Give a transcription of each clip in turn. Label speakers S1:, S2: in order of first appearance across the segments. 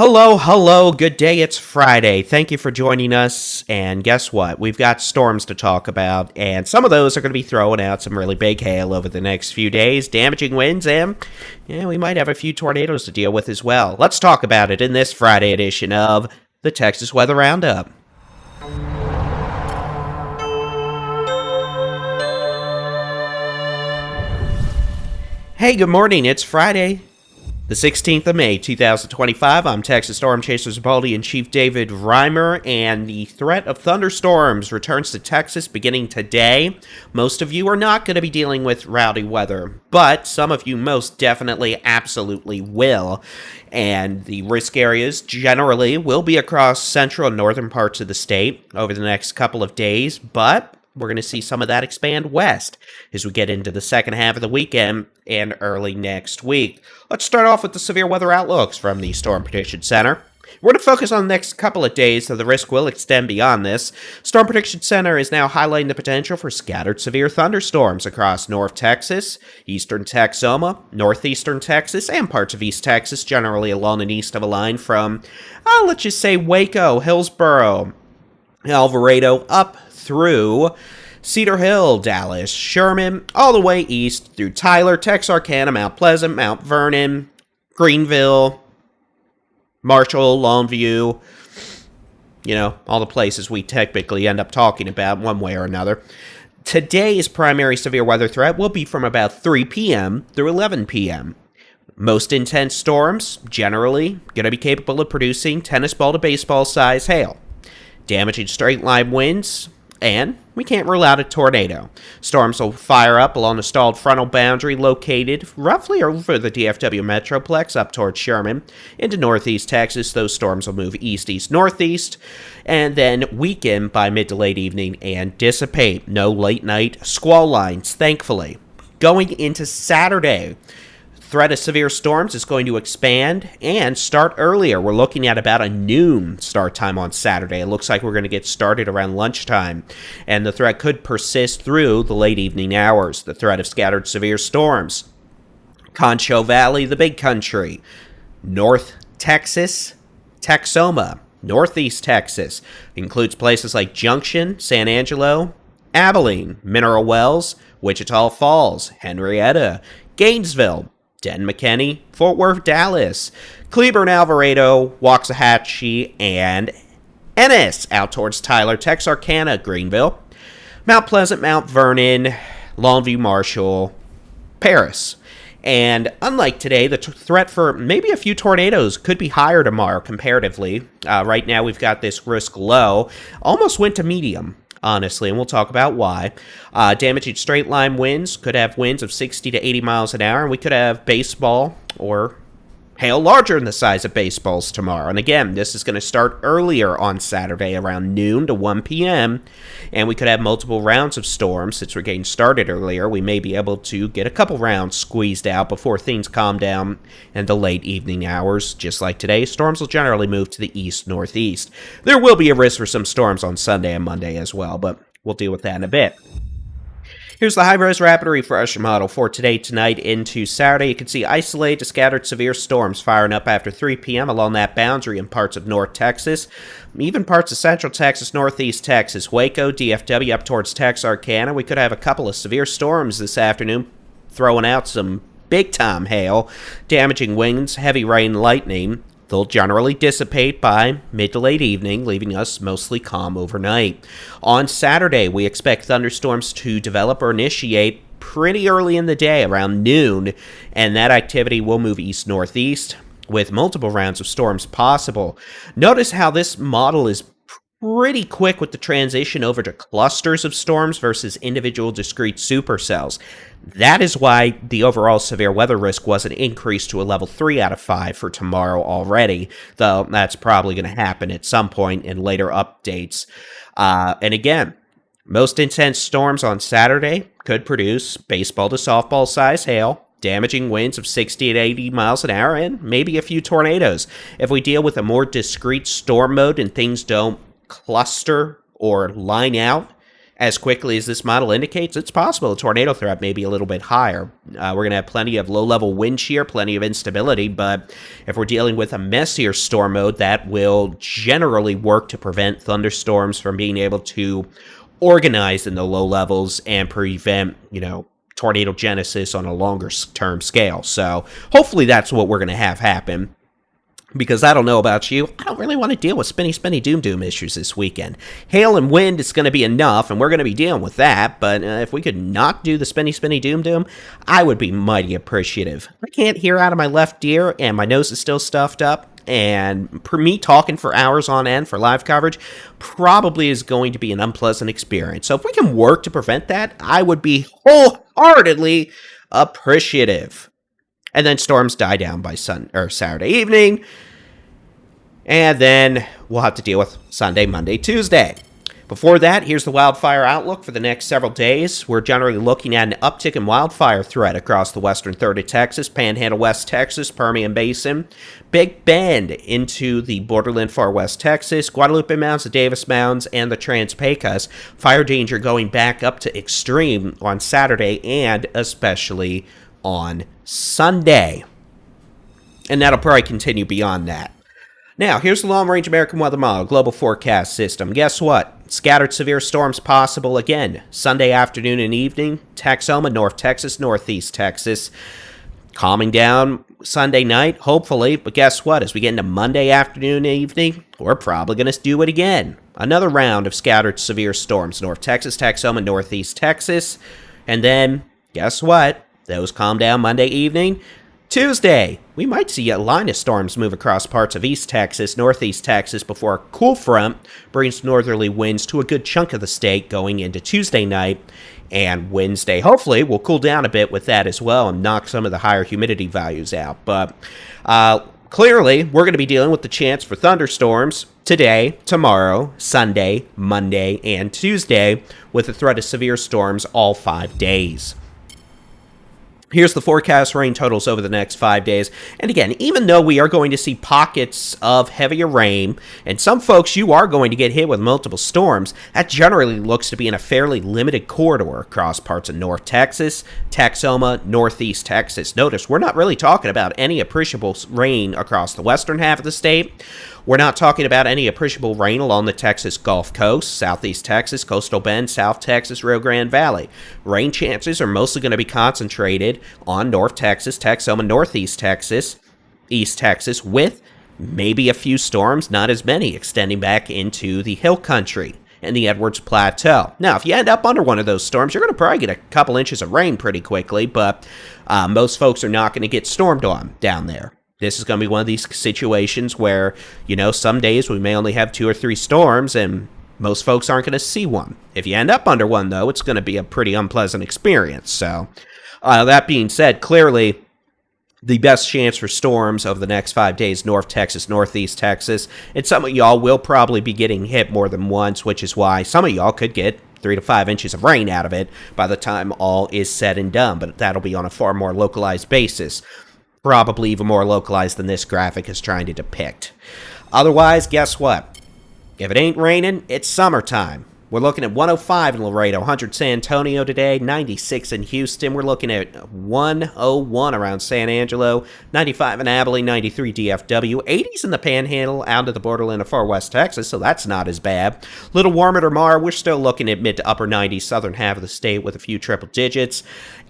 S1: Hello, good day, it's Friday. Thank you for joining us, and guess what? We've got storms to talk about, and some of those are going to be throwing out some really big hail over the next few days, damaging winds, and we might have a few tornadoes to deal with as well. Let's talk about it in this Friday edition of the Texas Weather Roundup. Hey, good morning, it's Friday, the 16th of May, 2025. I'm Texas Storm Chasers Baldy-in-Chief David Reimer, and the threat of thunderstorms returns to Texas beginning today. Most of you are not going to be dealing with rowdy weather, but some of you most definitely absolutely will. And the risk areas generally will be across central and northern parts of the state over the next couple of days, but we're going to see some of that expand west as we get into the second half of the weekend and early next week. Let's start off with the severe weather outlooks from the Storm Prediction Center. We're going to focus on the next couple of days, so the risk will extend beyond this. Storm Prediction Center is now highlighting the potential for scattered severe thunderstorms across North Texas, eastern Texoma, northeastern Texas, and parts of East Texas, generally along and east of a line from, let's just say, Waco, Hillsboro, Alvarado, up through Cedar Hill, Dallas, Sherman, all the way east through Tyler, Texarkana, Mount Pleasant, Mount Vernon, Greenville, Marshall, Longview, all the places we typically end up talking about one way or another. Today's primary severe weather threat will be from about 3 p.m. through 11 p.m. Most intense storms, generally, going to be capable of producing tennis ball to baseball size hail, damaging straight line winds, and we can't rule out a tornado. Storms will fire up along a stalled frontal boundary located roughly over the DFW Metroplex up towards Sherman. Into northeast Texas, those storms will move east-east-northeast and then weaken by mid to late evening and dissipate. No late night squall lines, thankfully. Going into Saturday, threat of severe storms is going to expand and start earlier. We're looking at about a noon start time on Saturday. It looks like we're going to get started around lunchtime, and the threat could persist through the late evening hours. The threat of scattered severe storms. Concho Valley, the Big Country, North Texas, Texoma, Northeast Texas, includes places like Junction, San Angelo, Abilene, Mineral Wells, Wichita Falls, Henrietta, Gainesville, Denton McKinney, Fort Worth, Dallas, Cleburne, Alvarado, Waxahachie, and Ennis out towards Tyler, Texarkana, Greenville, Mount Pleasant, Mount Vernon, Longview, Marshall, Paris. And unlike today, the threat for maybe a few tornadoes could be higher tomorrow comparatively. Right now we've got this risk low, almost went to medium, honestly, and we'll talk about why. Damaging straight line winds, could have winds of 60 to 80 miles an hour, and we could have baseball or hail larger than the size of baseballs tomorrow. And again, this is going to start earlier on Saturday around noon to 1 p.m., and we could have multiple rounds of storms. Since we're getting started earlier, we may be able to get a couple rounds squeezed out before things calm down in the late evening hours. Just like today, storms will generally move to the east-northeast. There will be a risk for some storms on Sunday and Monday as well, but we'll deal with that in a bit. Here's the HighRes Rapid Refresh model for today, tonight, into Saturday. You can see isolated to scattered severe storms firing up after 3 p.m. along that boundary in parts of North Texas, even parts of Central Texas, Northeast Texas, Waco, DFW, up towards Texarkana. We could have a couple of severe storms this afternoon, throwing out some big-time hail, damaging winds, heavy rain, lightning. They'll generally dissipate by mid to late evening, leaving us mostly calm overnight. On Saturday, we expect thunderstorms to develop or initiate pretty early in the day, around noon, and that activity will move east-northeast with multiple rounds of storms possible. Notice how this model is pretty quick with the transition over to clusters of storms versus individual discrete supercells. That is why the overall severe weather risk wasn't increased to a level 3 out of 5 for tomorrow already, though that's probably going to happen at some point in later updates. And again, most intense storms on Saturday could produce baseball to softball size hail, damaging winds of 60 to 80 miles an hour, and maybe a few tornadoes. If we deal with a more discrete storm mode and things don't cluster or line out As quickly as this model indicates, it's possible a tornado threat may be a little bit higher. We're going to have plenty of low-level wind shear, plenty of instability, but if we're dealing with a messier storm mode, that will generally work to prevent thunderstorms from being able to organize in the low levels and prevent, tornado genesis on a longer-term scale. So hopefully that's what we're going to have happen. Because I don't know about you, I don't really want to deal with spinny doom issues this weekend. Hail and wind is going to be enough, and we're going to be dealing with that, but if we could not do the spinny doom, I would be mighty appreciative. I can't hear out of my left ear, and my nose is still stuffed up, and for me talking for hours on end for live coverage probably is going to be an unpleasant experience. So if we can work to prevent that, I would be wholeheartedly appreciative. And then storms die down by Saturday evening. And then we'll have to deal with Sunday, Monday, Tuesday. Before that, here's the wildfire outlook for the next several days. We're generally looking at an uptick in wildfire threat across the western third of Texas, Panhandle, West Texas, Permian Basin, Big Bend into the borderland far west Texas, Guadalupe Mounds, the Davis Mounds, and the Trans-Pecos. Fire danger going back up to extreme on Saturday and especially on Sunday. And that'll probably continue beyond that. Now, here's the long-range American Weather Model Global Forecast System. Guess what? Scattered severe storms possible again. Sunday afternoon and evening, Texoma, North Texas, Northeast Texas. Calming down Sunday night, hopefully. But guess what? As we get into Monday afternoon and evening, we're probably going to do it again. Another round of scattered severe storms. North Texas, Texoma, Northeast Texas. And then, guess what? Those calm down Monday evening. Tuesday, we might see a line of storms move across parts of East Texas, Northeast Texas before a cool front brings northerly winds to a good chunk of the state going into Tuesday night and Wednesday. Hopefully, we'll cool down a bit with that as well and knock some of the higher humidity values out. But clearly, we're going to be dealing with the chance for thunderstorms today, tomorrow, Sunday, Monday, and Tuesday with the threat of severe storms all 5 days. Here's the forecast rain totals over the next 5 days. And again, even though we are going to see pockets of heavier rain, and some folks, you are going to get hit with multiple storms, that generally looks to be in a fairly limited corridor across parts of North Texas, Texoma, Northeast Texas. Notice, we're not really talking about any appreciable rain across the western half of the state. We're not talking about any appreciable rain along the Texas Gulf Coast, Southeast Texas, Coastal Bend, South Texas, Rio Grande Valley. Rain chances are mostly going to be concentrated on North Texas, Texoma, Northeast Texas, East Texas, with maybe a few storms, not as many, extending back into the Hill Country and the Edwards Plateau. Now, if you end up under one of those storms, you're going to probably get a couple inches of rain pretty quickly, but most folks are not going to get stormed on down there. This is going to be one of these situations where, some days we may only have 2 or 3 storms, and most folks aren't going to see one. If you end up under one, though, it's going to be a pretty unpleasant experience. So, that being said, clearly, the best chance for storms over the next 5 days, North Texas, Northeast Texas, and some of y'all will probably be getting hit more than once, which is why some of y'all could get 3 to 5 inches of rain out of it by the time all is said and done, but that'll be on a far more localized basis. Probably even more localized than this graphic is trying to depict. Otherwise, guess what? If it ain't raining, it's summertime. We're looking at 105 in Laredo, 100 San Antonio today, 96 in Houston. We're looking at 101 around San Angelo, 95 in Abilene, 93 DFW, 80s in the Panhandle out to the borderland of far west Texas, so that's not as bad. A little warmer tomorrow. We're still looking at mid to upper 90s southern half of the state with a few triple digits.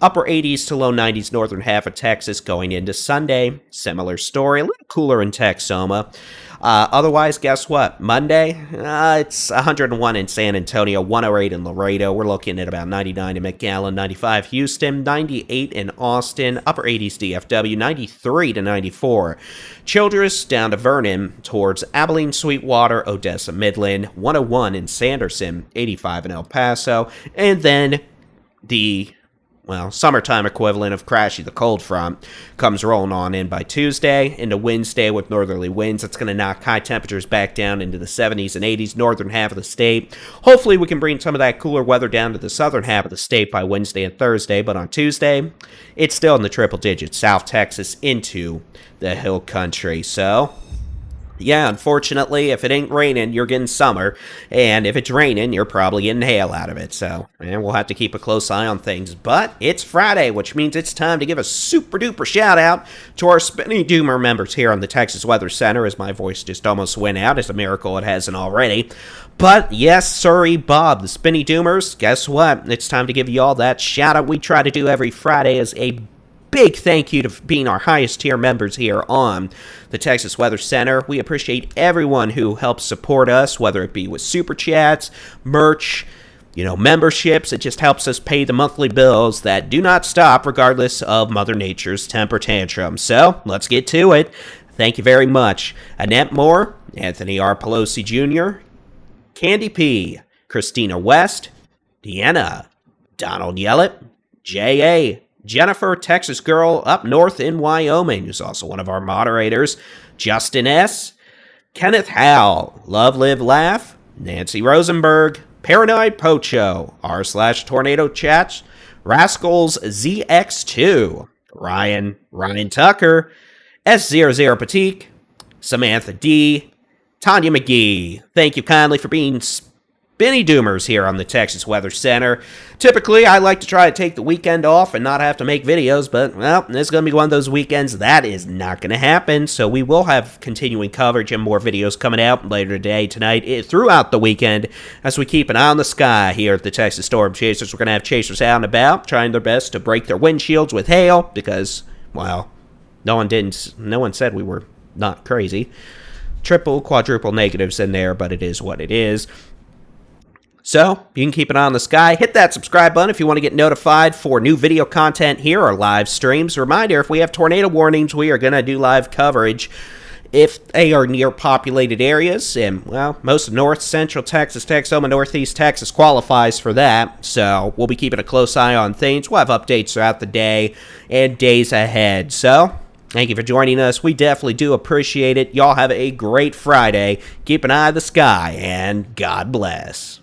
S1: Upper 80s to low 90s northern half of Texas going into Sunday. Similar story, a little cooler in Texoma. Otherwise, guess what? Monday, it's 101 in San Antonio, 108 in Laredo. We're looking at about 99 in McAllen, 95 Houston, 98 in Austin, upper 80s DFW, 93 to 94. Childress down to Vernon towards Abilene, Sweetwater, Odessa, Midland, 101 in Sanderson, 85 in El Paso, and then the summertime equivalent of Crashy the cold front comes rolling on in by Tuesday into Wednesday with northerly winds. That's going to knock high temperatures back down into the 70s and 80s, northern half of the state. Hopefully we can bring some of that cooler weather down to the southern half of the state by Wednesday and Thursday, but on Tuesday, it's still in the triple digits, South Texas into the Hill Country. So, Yeah, unfortunately, if it ain't raining, you're getting summer, and if it's raining, you're probably getting hail out of it, so we'll have to keep a close eye on things. But it's Friday, which means it's time to give a super-duper shout-out to our Spinny Doomer members here on the Texas Weather Center, as my voice just almost went out. It's a miracle it hasn't already. But yes, sorry, Bob, the Spinny Doomers, guess what? It's time to give you all that shout-out we try to do every Friday as a big thank you to being our highest tier members here on the Texas Weather Center. We appreciate everyone who helps support us, whether it be with super chats, merch, memberships. It just helps us pay the monthly bills that do not stop regardless of Mother Nature's temper tantrum. So let's get to it. Thank you very much. Annette Moore, Anthony R. Pelosi Jr., Candy P., Christina West, Deanna, Donald Yellett, J.A., Jennifer, Texas girl up north in Wyoming, who's also one of our moderators, Justin S., Kenneth Howell, Love, Live, Laugh, Nancy Rosenberg, Paranoid Pocho, r/Tornado Chats, Rascals ZX2, Ryan Tucker, S00 Patique, Samantha D., Tanya McGee. Thank you kindly for being Spinny Doomers here on the Texas Weather Center. Typically, I like to try to take the weekend off and not have to make videos, but, well, this is going to be one of those weekends that is not going to happen, so we will have continuing coverage and more videos coming out later today, tonight, throughout the weekend, as we keep an eye on the sky here at the Texas Storm Chasers. We're going to have chasers out and about, trying their best to break their windshields with hail, because, well, no one said we were not crazy. Triple, quadruple negatives in there, but it is what it is. So, you can keep an eye on the sky. Hit that subscribe button if you want to get notified for new video content here or live streams. Reminder, if we have tornado warnings, we are going to do live coverage if they are near populated areas. And, well, most of north, central Texas, Texoma, northeast Texas qualifies for that. So, we'll be keeping a close eye on things. We'll have updates throughout the day and days ahead. So, thank you for joining us. We definitely do appreciate it. Y'all have a great Friday. Keep an eye on the sky, and God bless.